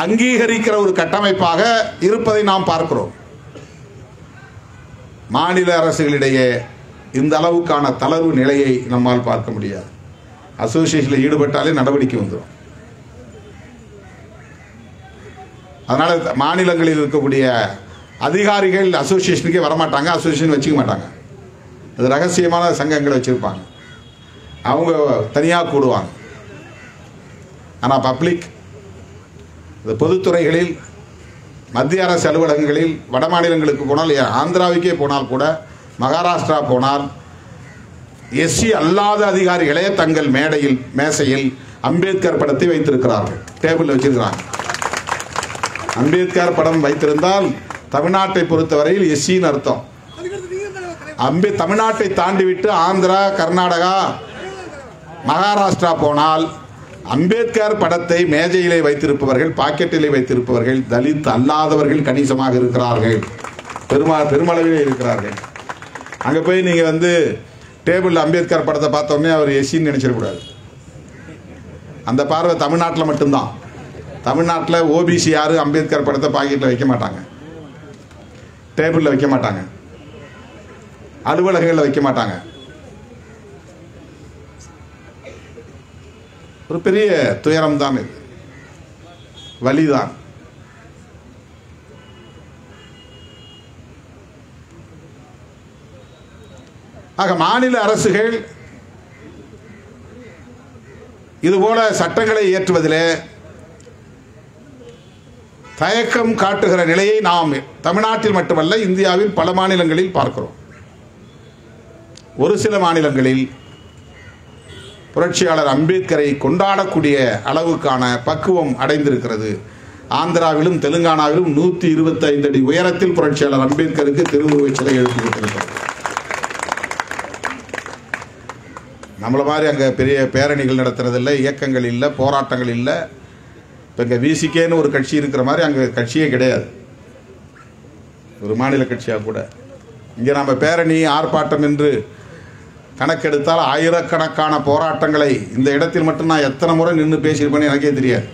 அங்கீகரிக்கிற ஒரு கட்டமைப்பாக இருப்பதை நாம் பார்க்கிறோம். மாநில அரசுகளிடையே இந்த அளவுக்கான தளர்வு நிலையை நம்மால் பார்க்க முடியாது. அசோசியேஷனில் ஈடுபட்டாலே நடவடிக்கை வந்துடும். அதனால மாநிலங்களில் இருக்கக்கூடிய அதிகாரிகள் அசோசியேஷனுக்கே வரமாட்டாங்க, அசோசியேஷன் வச்சுக்க மாட்டாங்க. அது ரகசியமான சங்கங்களை வச்சிருப்பாங்க, அவங்க தனியாக கூடுவாங்க. ஆனால் பப்ளிக், இந்த பொதுத்துறைகளில் மத்திய அரசு அலுவலகங்களில் வட மாநிலங்களுக்கு போனால், ஆந்திராவுக்கே போனால் கூட, மகாராஷ்டிரா போனால் எஸ்சி அல்லாத அதிகாரிகளே தங்கள் மேசையில் அம்பேத்கர் படத்தை வைத்திருக்கிறார்கள், டேபிளில் வச்சிருக்கிறாங்க. அம்பேத்கர் படம் வைத்திருந்தால் தமிழ்நாட்டை பொறுத்தவரையில் எஸ்சின்னு அர்த்தம். தமிழ்நாட்டை தாண்டிவிட்டு ஆந்திரா, கர்நாடகா, மகாராஷ்டிரா போனால் அம்பேத்கர் படத்தை மேஜையிலே வைத்திருப்பவர்கள், பாக்கெட்டிலே வைத்திருப்பவர்கள் தலித் அல்லாதவர்கள் கணிசமாக இருக்கிறார்கள், பெருமளவிலே இருக்கிறார்கள். அங்கே போய் நீங்கள் டேபிளில் அம்பேத்கர் படத்தை பார்த்தோன்னே அவர் எஸ்சின்னு நினைச்சிடக்கூடாது. அந்த பார்வை தமிழ்நாட்டில் மட்டும்தான். தமிழ்நாட்டில் ஓபிசி யாரும் அம்பேத்கர் படத்தை பாக்கெட்டில் வைக்க மாட்டாங்க, டேபிளில் வைக்க மாட்டாங்க, அலுவலகங்களில் வைக்க மாட்டாங்க. ஒரு பெரிய துயரம் தான் இது, வலிதான். ஆக மாநில அரசுகள் இதுபோல சட்டங்களை இயற்றுவதிலே தயக்கம் காட்டுகிற நிலையை நாம் தமிழ்நாட்டில் மட்டுமல்ல இந்தியாவில் பல மாநிலங்களில் பார்க்கிறோம். ஒரு சில மாநிலங்களில் புரட்சியாளர் அம்பேத்கரை கொண்டாடக்கூடிய அளவுக்கான பக்குவம் அடைந்திருக்கிறது. ஆந்திராவிலும் தெலுங்கானாவிலும் 125 அடி உயரத்தில் புரட்சியாளர் அம்பேத்கருக்கு திருவுருவச் சிலை எழுப்பப்பட்டிருக்கிறது. நம்மள மாதிரி அங்கே பெரிய பேரணிகள் நடத்துறதில்லை, இயக்கங்கள் இல்லை, போராட்டங்கள் இல்லை. இப்போ இங்கே விசிகேன்னு ஒரு கட்சி இருக்கிற மாதிரி அங்கே கட்சியே கிடையாது, ஒரு மாநில கட்சியாக கூட. இங்கே நம்ம பேரணி ஆர்ப்பாட்டம் என்று கணக்கெடுத்தால் ஆயிரக்கணக்கான போராட்டங்களை இந்த இடத்தில் மட்டும் நான் எத்தனை முறை நின்று பேசியிருப்பேன்னு எனக்கே தெரியாது.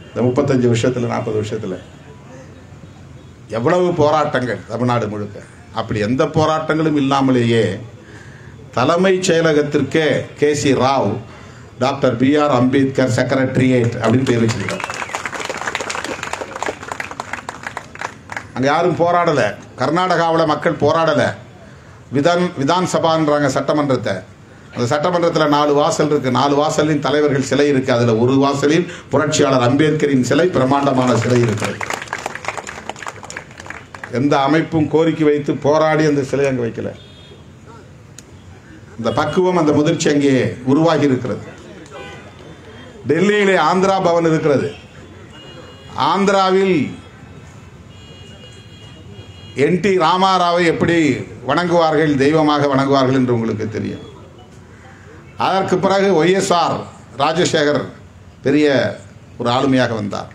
இந்த 35 வருஷத்தில் 40 வருஷத்தில் எவ்வளவு போராட்டங்கள் தமிழ்நாடு முழுக்க. அப்படி எந்த போராட்டங்களும் இல்லாமலேயே தலைமைச் செயலகத்திற்கே KC Rao doctor BR Ambedkar secretariat அப்படின்னு பேர் வச்சிருக்கார். அங்கே யாரும் போராடலை. கர்நாடகாவில் மக்கள் போராடலை. விதான் சபான்றாங்க சட்டமன்றத்தை. அந்த சட்டமன்றத்தில் 4 வாசல் இருக்கு. 4 வாசலின் தலைவர்கள் சிலை இருக்கு. அதில் ஒரு வாசலில் புரட்சியாளர் அம்பேத்கரின் சிலை, பிரமாண்டமான சிலை இருக்கிறது. எந்த அமைப்பும் கோரிக்கை வைத்து போராடி அந்த சிலை அங்கே வைக்கல. இந்த பக்குவம், அந்த முதிர்ச்சி அங்கே உருவாகி இருக்கிறது. டெல்லியிலே ஆந்திரா பவன் இருக்கிறது. ஆந்திராவில் NT ராமாராவை எப்படி வணங்குவார்கள், தெய்வமாக வணங்குவார்கள் என்று உங்களுக்கு தெரியும். அதற்கு பிறகு YSR ராஜசேகர் பெரிய ஒரு ஆளுமையாக வந்தார்.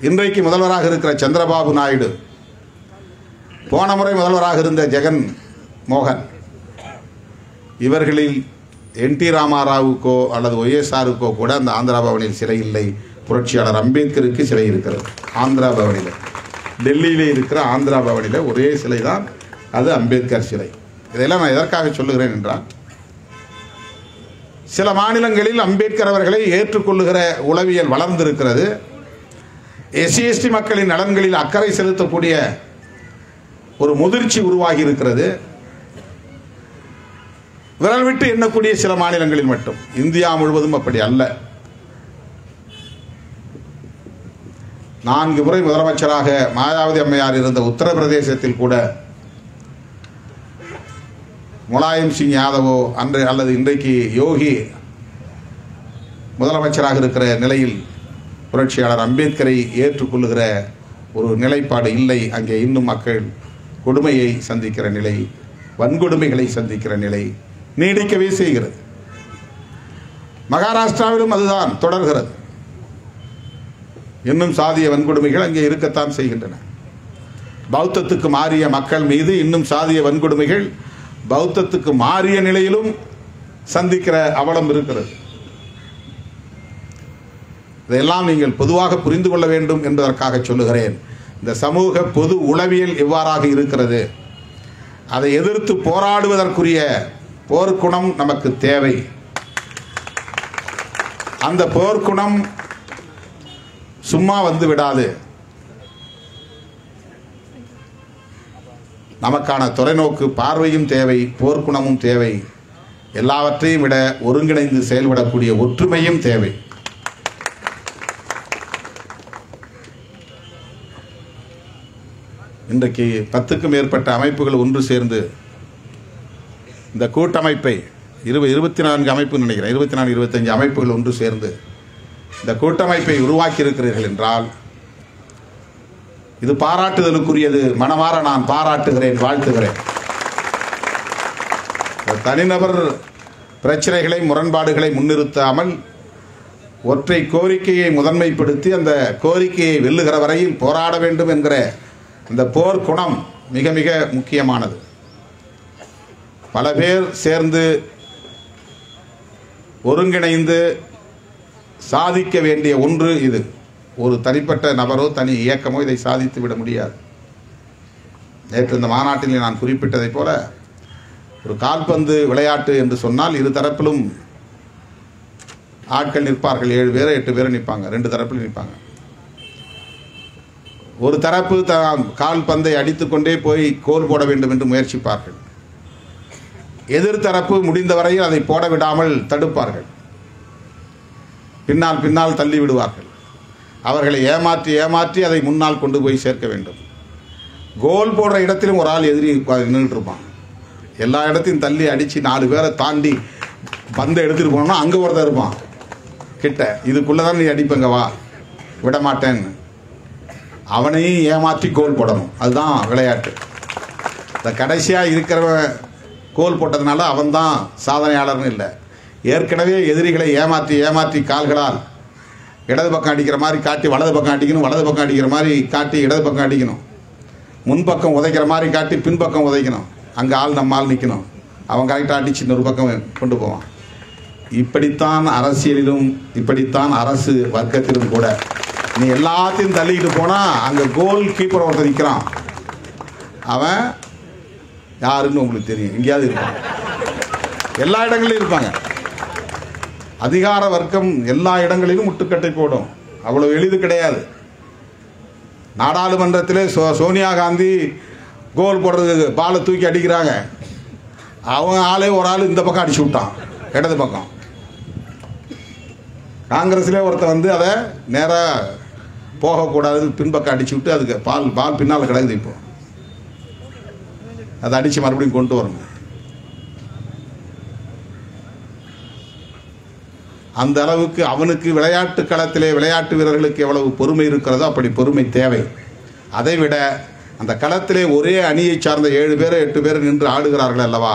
இன்றைக்கு முதல்வராக இருக்கிற சந்திரபாபு நாயுடு, போன முறை முதல்வராக இருந்த ஜெகன் மோகன், இவர்களில் NT ராமாராவுக்கோ அல்லது YSRக்கோ கூட அந்த ஆந்திரா பவனில் சிலை இல்லை. புரட்சியாளர் அம்பேத்கருக்கு சிலை இருக்கிறது ஆந்திரா பவனில். டெல்லியிலே இருக்கிற ஆந்திரா பவனில் ஒரே சிலை தான், அது அம்பேத்கர் சிலை. இதெல்லாம் நான் எதற்காக சொல்லுகிறேன் என்றால், சில மாநிலங்களில் அம்பேத்கர் அவர்களை ஏற்றுக்கொள்ளுகிற உளவியல் வளர்ந்திருக்கிறது. SC/ST மக்களின் நலன்களில் அக்கறை செலுத்தக்கூடிய ஒரு முதிர்ச்சி உருவாகி இருக்கிறது. விரல் விட்டு எண்ணக்கூடிய சில மாநிலங்களில் மட்டும், இந்தியா முழுவதும் அப்படி அல்ல. 4 முறை முதலமைச்சராக மாயாவதி அம்மையார் இருந்த உத்தரப்பிரதேசத்தில் கூட முலாயம் சிங் யாதவோ அன்று அல்லது இன்றைக்கு யோகி முதலமைச்சராக இருக்கிற நிலையில் புரட்சியாளர் அம்பேத்கரை ஏற்றுக்கொள்ளுகிற ஒரு நிலைப்பாடு இல்லை. அங்கே இன்னும் மக்கள் கொடுமையை சந்திக்கிற நிலை, வன்கொடுமைகளை சந்திக்கிற நிலை நீடிக்கவே செய்கிறது. மகாராஷ்டிராவிலும் அதுதான் தொடர்கிறது. இன்னும் சாதிய வன்கொடுமைகள் அங்கே இருக்கத்தான் செய்கின்றன. பௌத்தத்துக்கு மாறிய மக்கள் மீது இன்னும் சாதிய வன்கொடுமைகள் பௌத்தத்துக்கு மாறிய நிலையிலும் சந்திக்கிற அவலம் இருக்கிறது. இதையெல்லாம் நீங்கள் பொதுவாக புரிந்து கொள்ள வேண்டும் என்பதற்காக சொல்லுகிறேன். இந்த சமூக பொது உளவியல் எவ்வாறாக இருக்கிறது, அதை எதிர்த்து போராடுவதற்குரிய போர்க்குணம் நமக்கு தேவை. அந்த போர்க்குணம் சும்மா வந்து விடாது. நமக்கான தொலைநோக்கு பார்வையும் தேவை, போர்க்குணமும் தேவை. எல்லாவற்றையும் விட ஒருங்கிணைந்து செயல்படக்கூடிய ஒற்றுமையும் தேவை. இன்றைக்கு 10க்கும் மேற்பட்ட அமைப்புகள் ஒன்று சேர்ந்து இந்த கூட்டமைப்பை 24 அமைப்பு நினைக்கிறேன், 24-25 அமைப்புகள் ஒன்று சேர்ந்து இந்த கூட்டமைப்பை உருவாக்கி இருக்கிறீர்கள் என்றால் இது பாராட்டுதலுக்குரியது. மனமாற நான் பாராட்டுகிறேன், வாழ்த்துகிறேன். தனிநபர் பிரச்சனைகளை, முரண்பாடுகளை முன்னிறுத்தாமல் ஒற்றை கோரிக்கையை முதன்மைப்படுத்தி அந்த கோரிக்கையை வெல்லுகிற வரையில் போராட வேண்டும் என்கிற அந்த போர் குணம் மிக மிக முக்கியமானது. பல பேர் சேர்ந்து ஒருங்கிணைந்து சாதிக்க வேண்டிய ஒன்று இது. ஒரு தனிப்பட்ட நபரோ தனி இயக்கமோ இதை சாதித்து விட முடியாது. நேற்று இந்த மாநாட்டில் நான் குறிப்பிட்டதை போல ஒரு கால்பந்து விளையாட்டு என்று சொன்னால் இரு தரப்பிலும் ஆட்கள் நிற்பார்கள். 7 பேர் 8 பேர் நிற்பாங்க, 2 தரப்பிலும் நிற்பாங்க. ஒரு தரப்பு கால்பந்தை அடித்துக்கொண்டே போய் கோல் போட வேண்டும் என்று முயற்சிப்பார்கள். எதிர்த்தரப்பு முடிந்தவரையில் அதை போட விடாமல் தடுப்பார்கள், பின்னால் தள்ளி விடுவார்கள். அவர்களை ஏமாற்றி ஏமாற்றி அதை முன்னால் கொண்டு போய் சேர்க்க வேண்டும். கோல் போடுற இடத்திலும் ஒரு ஆள் எதிரி நின்றுட்டு இருப்பான். எல்லா இடத்தையும் தள்ளி அடித்து 4 பேரை தாண்டி பந்தை எடுத்துகிட்டு போனோம்னா அங்கே ஒருத்தர் இருப்பான் கிட்ட, இதுக்குள்ளே தான் நீ அடிப்பங்க வா, விட மாட்டேன்னு. அவனையும் ஏமாற்றி கோல் போடணும். அதுதான் விளையாட்டு. இந்த கடைசியாக இருக்கிறவன் கோல் போட்டதுனால அவன் தான் சாதனையாளர்னு இல்லை. ஏற்கனவே எதிரிகளை ஏமாற்றி ஏமாற்றி கால்களால் இடது பக்கம் அடிக்கிற மாதிரி காட்டி வலது பக்கம் அடிக்கணும், வலது பக்கம் அடிக்கிற மாதிரி காட்டி இடது பக்கம் அடிக்கணும், முன்பக்கம் உதைக்கிற மாதிரி காட்டி பின்பக்கம் உதைக்கணும். அங்கே ஆள் நம்ம ஆள் நிற்கணும், அவன் கரெக்டாக அடித்து இன்னொரு பக்கம் கொண்டு போவான். இப்படித்தான் அரசியலிலும், இப்படித்தான் அரசு வர்க்கத்திலும் கூட. நீ எல்லாத்தையும் தள்ளிக்கிட்டு போனால் அங்கே கோல் கீப்பர் ஒருத்தர் நிற்கிறான், அவன் யாருன்னு உங்களுக்கு தெரியும், எங்கேயாவது இருப்பான், எல்லா இடங்களிலும் இருப்பாங்க. அதிகார வர்க்கம் எல்லா இடங்களிலும் முட்டுக்கட்டை போடும். அவ்வளவு எளிது கிடையாது. நாடாளுமன்றத்திலே சோனியா காந்தி கோல் போடுறது, பாலை தூக்கி அடிக்கிறாங்க, அவங்க ஆளே ஒரு ஆள் இந்த பக்கம் அடிச்சு விட்டான் இடது பக்கம். காங்கிரஸ்லேயே ஒருத்தர் வந்து அதை நேராக போகக்கூடாது பின்பக்கம் அடிச்சு விட்டு அதுக்கு பால் பின்னால் கிடக்குது. இப்போ அதை அடித்து மறுபடியும் கொண்டு வரணும். அந்த அளவுக்கு அவனுக்கு விளையாட்டு களத்திலே விளையாட்டு வீரர்களுக்கு எவ்வளவு பொறுமை இருக்கிறதோ அப்படி பொறுமை தேவை. அதைவிட அந்த களத்திலே ஒரே அணியை சார்ந்த 7 பேர் 8 பேர் நின்று ஆடுகிறார்கள் அல்லவா,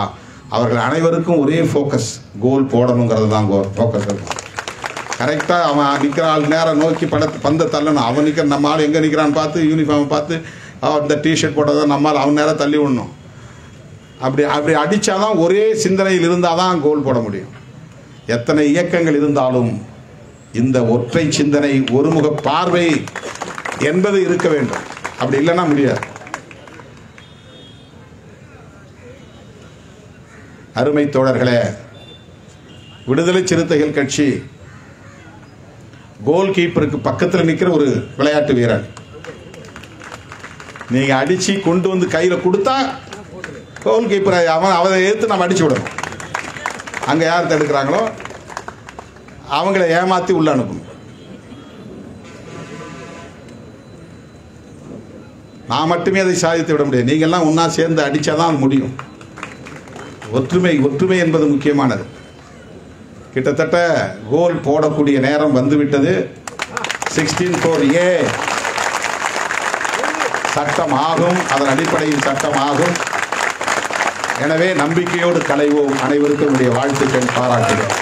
அவர்கள் அனைவருக்கும் ஒரே ஃபோக்கஸ், கோல் போடணுங்கிறது தான் ஃபோக்கஸ் இருக்கும். கரெக்டாக அவன் நிற்கிற ஆள் நேரம் நோக்கி பந்தை தள்ளணும். அவன் நிற்கிற நம்ம ஆள் எங்கே நிற்கிறான்னு பார்த்து யூனிஃபார்மை பார்த்து இந்த டிஷர்ட் போட்டதை நம்மால் அவன் நேரம் தள்ளி விடணும். அப்படி அடித்தாதான் ஒரே சிந்தனையில் இருந்தால் தான் கோல் போட முடியும். எத்தனை இயக்கங்கள் இருந்தாலும் இந்த ஒற்றை சிந்தனை, ஒருமுக பார்வை என்பது இருக்க வேண்டும். அப்படி இல்லைன்னா முடியாது. அருமை தோழர்களே, விடுதலை சிறுத்தைகள் கட்சி கோல் கீப்பருக்கு பக்கத்தில் நிற்கிற ஒரு விளையாட்டு வீரன். நீங்க அடிச்சு கொண்டு வந்து கையில கொடுத்தா கோல் கீப்பரை அவனை எடுத்து நம்ம அடிச்சு விடணும். அங்க யார் தடுக்கிறாங்களோ அவங்களை ஏமாத்தி உள்ள அனுப்பணும். நான் மட்டுமே அதை சாதித்து விட முடியாது. நீங்க எல்லாம் ஒன்னா சேர்ந்து அடிச்சாதான் முடியும். ஒற்றுமை என்பது முக்கியமானது. கிட்டத்தட்ட கோல் போடக்கூடிய நேரம் வந்துவிட்டது. 16(4)A சட்டம் ஆகும். அதன் அடிப்படையில் சட்டம் ஆகும். எனவே நம்பிக்கையோடு களைவோம். அனைவருக்கும் என்னுடைய வாழ்த்துக்கள், பாராட்டுகிறேன்.